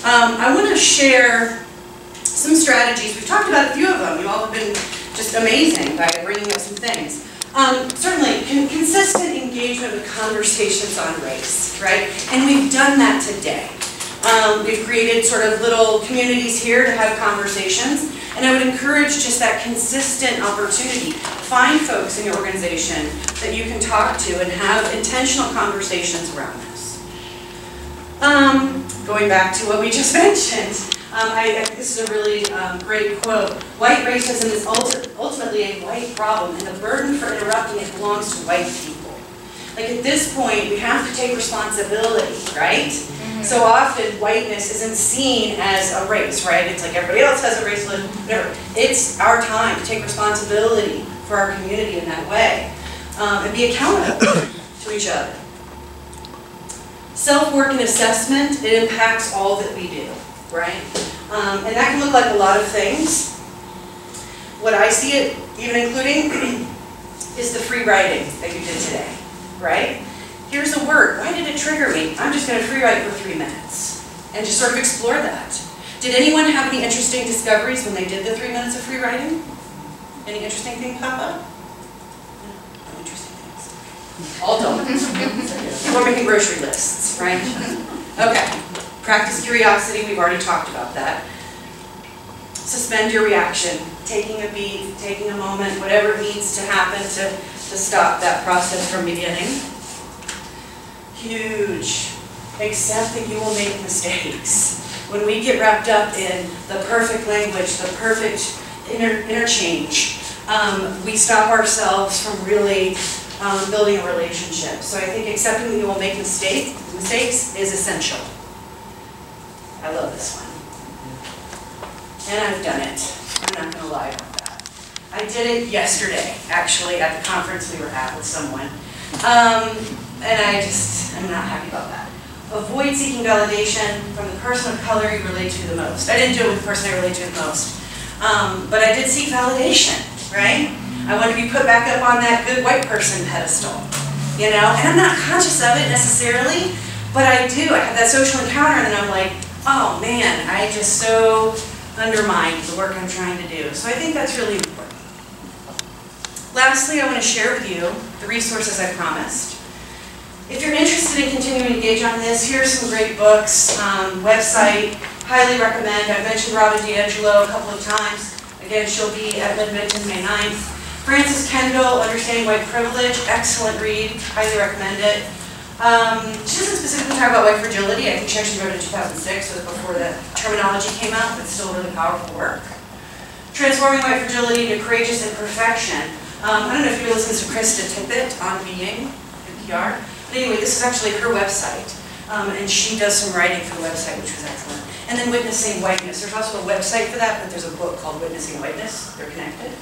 I want to share some strategies. We've talked about a few of them. You all have been just amazing by bringing up some things. Certainly, consistent engagement with conversations on race, right? And we've done that today. We've created sort of little communities here to have conversations, and I would encourage just that consistent opportunity. Find folks in your organization that you can talk to and have intentional conversations around this. Going back to what we just mentioned, I think this is a really great quote. White racism is ultimately a white problem, and the burden for interrupting it belongs to white people. Like at this point, we have to take responsibility, right? So often, whiteness isn't seen as a race, right? It's like everybody else has a race, whatever. It's our time to take responsibility for our community in that way, and be accountable to each other. Self-work and assessment, it impacts all that we do, right? And that can look like a lot of things. What I see it, even including, is the free writing that you did today, right? Here's a word. Why did it trigger me? I'm just going to free write for 3 minutes and just sort of explore that. Did anyone have any interesting discoveries when they did the 3 minutes of free writing? Any interesting thing pop up? No interesting things. All done. We're making grocery lists, right? Okay. Practice curiosity. We've already talked about that. Suspend your reaction. Taking a beat, taking a moment, whatever needs to happen to stop that process from beginning. Huge. Accept that you will make mistakes. When we get wrapped up in the perfect language, the perfect interchange, we stop ourselves from really building a relationship. So I think accepting that you will make mistakes is essential. I love this one. And I've done it. I'm not going to lie about that. I did it yesterday, actually, at the conference we were at with someone. And I'm not happy about that. Avoid seeking validation from the person of color you relate to the most. I didn't do it with the person I relate to the most. But I did seek validation, right? I want to be put back up on that good white person pedestal, you know? And I'm not conscious of it necessarily, but I do. I have that social encounter, and then I'm like, oh man, I just so undermined the work I'm trying to do. So I think that's really important. Lastly, I want to share with you the resources I promised. If you're interested in continuing to engage on this, here's some great books, website, highly recommend. I've mentioned Robin DiAngelo a couple of times. Again, she'll be at Midminton May 9th. Frances Kendall, Understanding White Privilege, excellent read, highly recommend it. She doesn't specifically talk about white fragility. I think she actually wrote it in 2006, so before the terminology came out, but still really powerful work. Transforming White Fragility into Courageous Imperfection. I don't know if you listen to Krista Tippett on Being, NPR. But anyway, this is actually her website, and she does some writing for the website, which was excellent. And then Witnessing Whiteness. There's also a website for that, but there's a book called Witnessing Whiteness. They're connected.